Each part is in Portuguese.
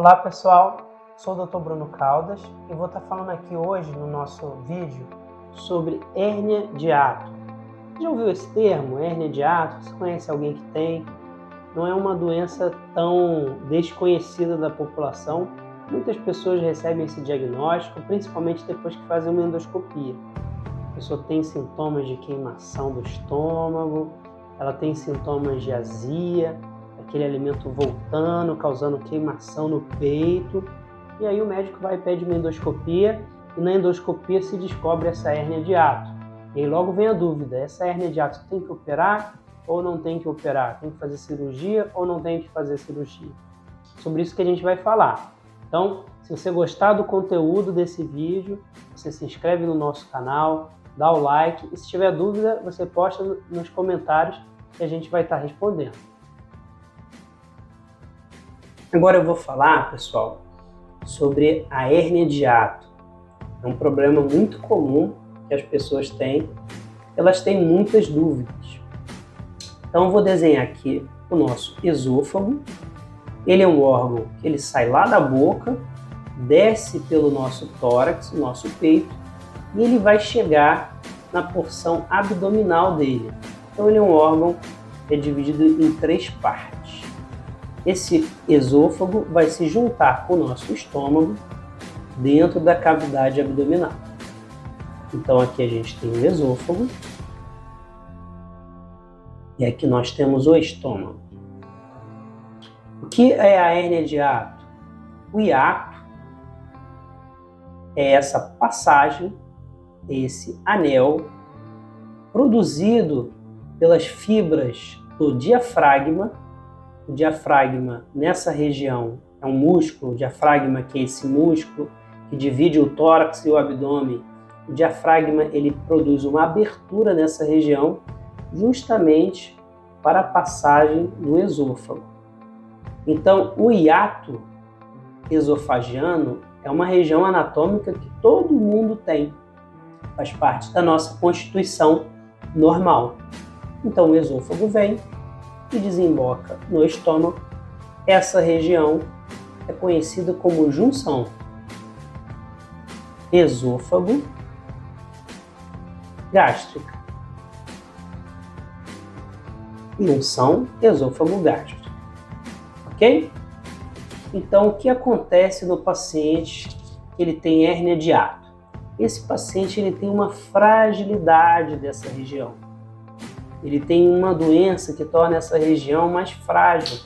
Olá pessoal, sou o Dr. Bruno Caldas e vou estar falando aqui hoje no nosso vídeo sobre hérnia de hiato. Já ouviu esse termo, hérnia de hiato? Você conhece alguém que tem? Não é uma doença tão desconhecida da população. Muitas pessoas recebem esse diagnóstico, principalmente depois que fazem uma endoscopia. A pessoa tem sintomas de queimação do estômago, ela tem sintomas de azia, aquele alimento voltando, causando queimação no peito, e aí o médico vai e pede uma endoscopia, e na endoscopia se descobre essa hérnia de hiato. E aí logo vem a dúvida, essa hérnia de hiato tem que operar ou não tem que operar? Tem que fazer cirurgia ou não tem que fazer cirurgia? Sobre isso que a gente vai falar. Então, se você gostar do conteúdo desse vídeo, você se inscreve no nosso canal, dá o like, e se tiver dúvida, você posta nos comentários que a gente vai estar respondendo. Agora eu vou falar, pessoal, sobre a hérnia de hiato. É um problema muito comum que as pessoas têm. Elas têm muitas dúvidas. Então eu vou desenhar aqui o nosso esôfago. Ele é um órgão que ele sai lá da boca, desce pelo nosso tórax, o nosso peito, e ele vai chegar na porção abdominal dele. Então ele é um órgão que é dividido em 3 partes. Esse esôfago vai se juntar com o nosso estômago dentro da cavidade abdominal. Então aqui a gente tem o esôfago e aqui nós temos o estômago. O que é a hérnia de hiato? O hiato é essa passagem, esse anel produzido pelas fibras do diafragma. O diafragma, nessa região, é um músculo, o diafragma, que é esse músculo que divide o tórax e o abdômen. O diafragma, ele produz uma abertura nessa região, justamente para a passagem do esôfago. Então, o hiato esofagiano é uma região anatômica que todo mundo tem. Faz parte da nossa constituição normal. Então, o esôfago vem e desemboca no estômago. Essa região é conhecida como junção esôfago gástrica. Junção esôfago gástrica. Ok? Então, o que acontece no paciente que ele tem hérnia de hiato? Esse paciente ele tem uma fragilidade dessa região. Ele tem uma doença que torna essa região mais frágil,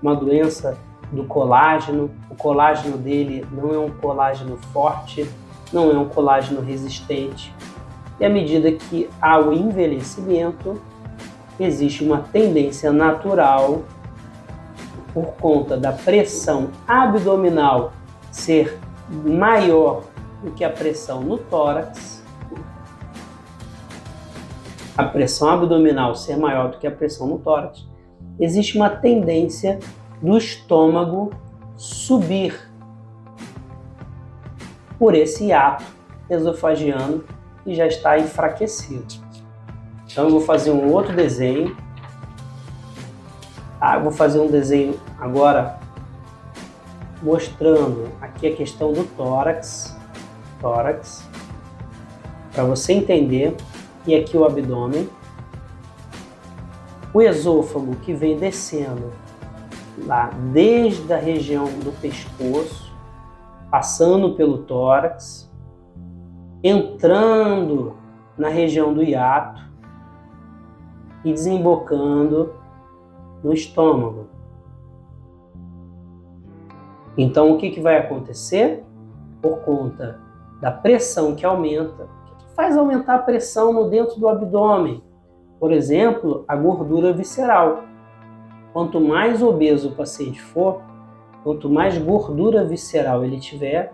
uma doença do colágeno. O colágeno dele não é um colágeno forte, não é um colágeno resistente. E à medida que há o envelhecimento, existe uma tendência natural, por conta da pressão abdominal ser maior do que a pressão no tórax, a pressão abdominal ser maior do que a pressão no tórax, existe uma tendência do estômago subir por esse hiato esofagiano que já está enfraquecido. Então eu vou fazer um outro desenho. Eu vou fazer um desenho agora mostrando aqui a questão do tórax, para você entender. E aqui o abdômen, o esôfago que vem descendo lá desde a região do pescoço, passando pelo tórax, entrando na região do hiato e desembocando no estômago. Então o que vai acontecer? Por conta da pressão que aumenta, faz aumentar a pressão no dentro do abdômen. Por exemplo, a gordura visceral. Quanto mais obeso o paciente for, quanto mais gordura visceral ele tiver,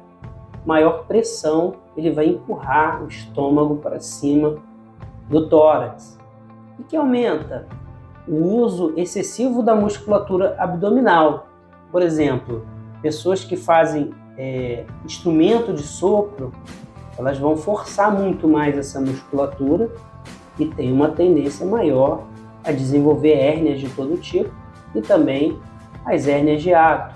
maior pressão ele vai empurrar o estômago para cima do tórax. O que aumenta? O uso excessivo da musculatura abdominal. Por exemplo, pessoas que fazem instrumento de sopro, elas vão forçar muito mais essa musculatura e tem uma tendência maior a desenvolver hérnias de todo tipo e também as hérnias de hiato.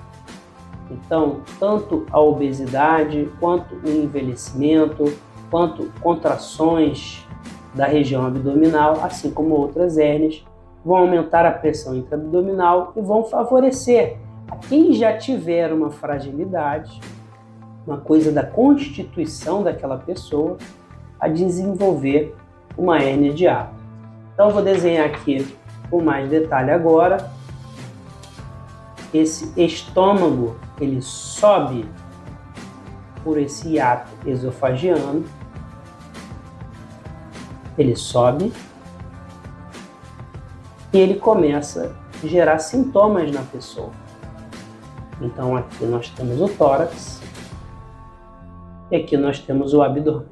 Então, tanto a obesidade, quanto o envelhecimento, quanto contrações da região abdominal, assim como outras hérnias, vão aumentar a pressão intraabdominal e vão favorecer a quem já tiver uma fragilidade, uma coisa da constituição daquela pessoa, a desenvolver uma hérnia de hiato. Então, eu vou desenhar aqui com mais detalhe agora. Esse estômago, ele sobe por esse hiato esofagiano, ele sobe e ele começa a gerar sintomas na pessoa. Então aqui nós temos o tórax e aqui nós temos o abdômen.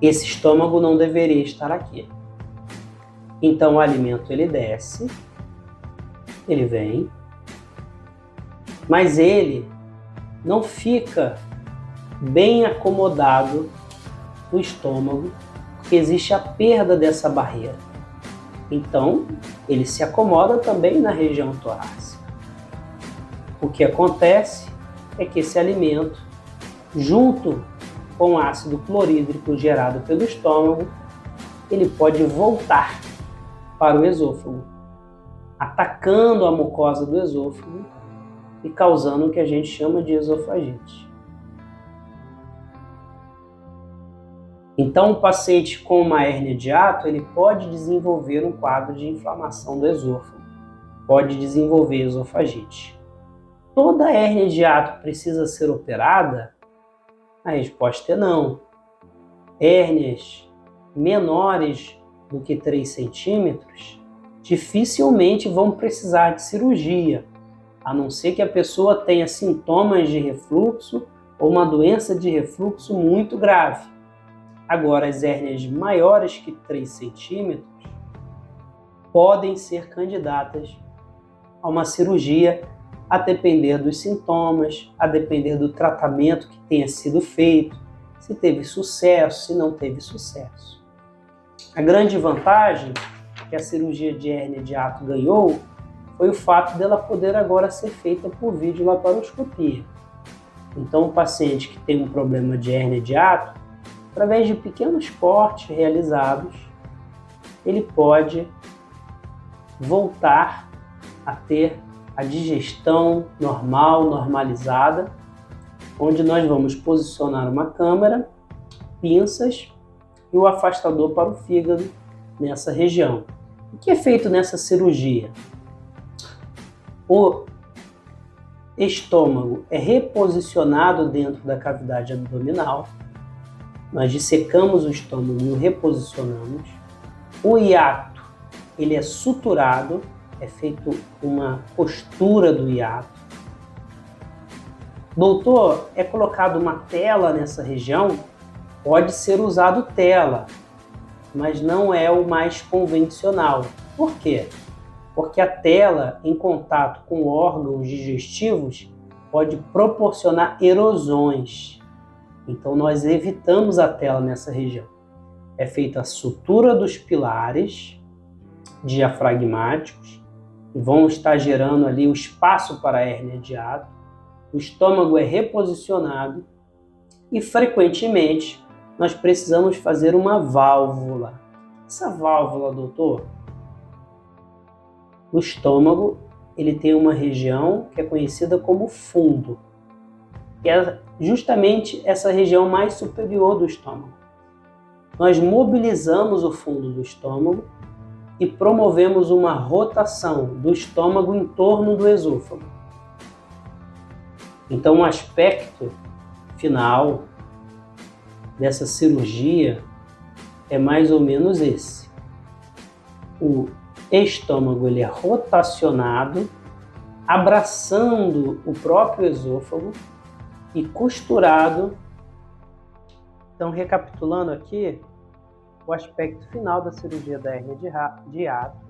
Esse estômago não deveria estar aqui. Então o alimento ele desce, ele vem, mas ele não fica bem acomodado no estômago, porque existe a perda dessa barreira. Então, ele se acomoda também na região torácica. O que acontece é que esse alimento, junto com o ácido clorídrico gerado pelo estômago, ele pode voltar para o esôfago, atacando a mucosa do esôfago e causando o que a gente chama de esofagite. Então, o paciente com uma hérnia de hiato, ele pode desenvolver um quadro de inflamação do esôfago, pode desenvolver esofagite. Toda hérnia de hiato precisa ser operada? A resposta é não. Hérnias menores do que 3 centímetros dificilmente vão precisar de cirurgia, a não ser que a pessoa tenha sintomas de refluxo ou uma doença de refluxo muito grave. Agora, as hérnias maiores que 3 centímetros podem ser candidatas a uma cirurgia, a depender dos sintomas, a depender do tratamento que tenha sido feito, se teve sucesso, se não teve sucesso. A grande vantagem que a cirurgia de hérnia de hiato ganhou foi o fato dela poder agora ser feita por videolaparoscopia. Então, o paciente que tem um problema de hérnia de hiato, através de pequenos cortes realizados, ele pode voltar a ter a digestão normal, normalizada, onde nós vamos posicionar uma câmera, pinças e o afastador para o fígado nessa região. O que é feito nessa cirurgia? O estômago é reposicionado dentro da cavidade abdominal. Nós dissecamos o estômago e o reposicionamos. O hiato, ele é suturado, é feito uma costura do hiato. Doutor, é colocado uma tela nessa região? Pode ser usado tela, mas não é o mais convencional. Por quê? Porque a tela, em contato com órgãos digestivos, pode proporcionar erosões. Então, nós evitamos a tela nessa região. É feita a sutura dos pilares diafragmáticos, que vão estar gerando ali o espaço para a hérnia de hiato. O estômago é reposicionado e, frequentemente, nós precisamos fazer uma válvula. Essa válvula, doutor, o estômago, ele tem uma região que é conhecida como fundo, que é justamente essa região mais superior do estômago. Nós mobilizamos o fundo do estômago e promovemos uma rotação do estômago em torno do esôfago. Então, o aspecto final dessa cirurgia é mais ou menos esse. O estômago ele é rotacionado, abraçando o próprio esôfago e costurado. Então, recapitulando aqui, o aspecto final da cirurgia da hérnia de hiato,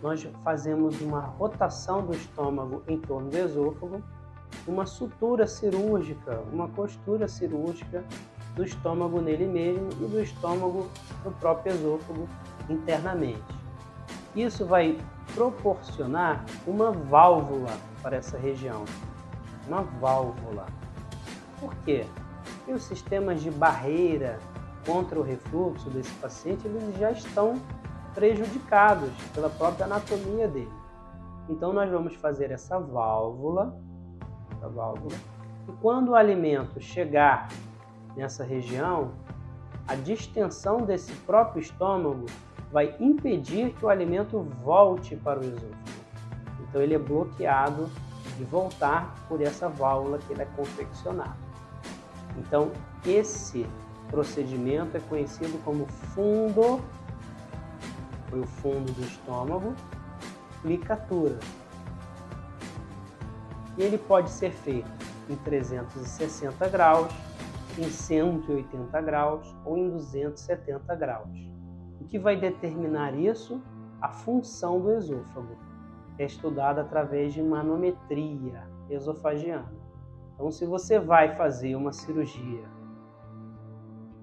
nós fazemos uma rotação do estômago em torno do esôfago, uma sutura cirúrgica, uma costura cirúrgica do estômago nele mesmo e do estômago no próprio esôfago internamente. Isso vai proporcionar uma válvula para essa região. Uma válvula. Por quê? Porque os sistemas de barreira contra o refluxo desse paciente, eles já estão prejudicados pela própria anatomia dele. Então nós vamos fazer essa válvula, e quando o alimento chegar nessa região, a distensão desse próprio estômago vai impedir que o alimento volte para o esôfago. Então ele é bloqueado de voltar por essa válvula que ele é confeccionado. Então esse procedimento é conhecido como fundo, foi o fundo do estômago, ligatura. E ele pode ser feito em 360 graus, em 180 graus ou em 270 graus. O que vai determinar isso? A função do esôfago. É estudada através de manometria esofagiana. Então, se você vai fazer uma cirurgia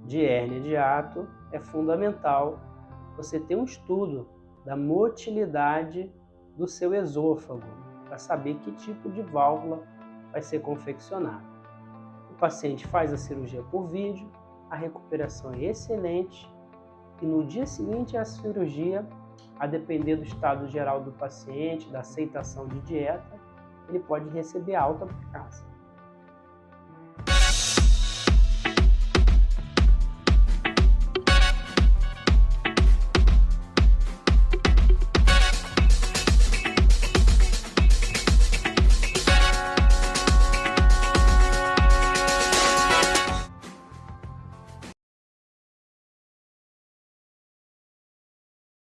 de hérnia de hiato, é fundamental você ter um estudo da motilidade do seu esôfago, para saber que tipo de válvula vai ser confeccionada. O paciente faz a cirurgia por vídeo, a recuperação é excelente e no dia seguinte à cirurgia, a depender do estado geral do paciente, da aceitação de dieta, ele pode receber alta para casa.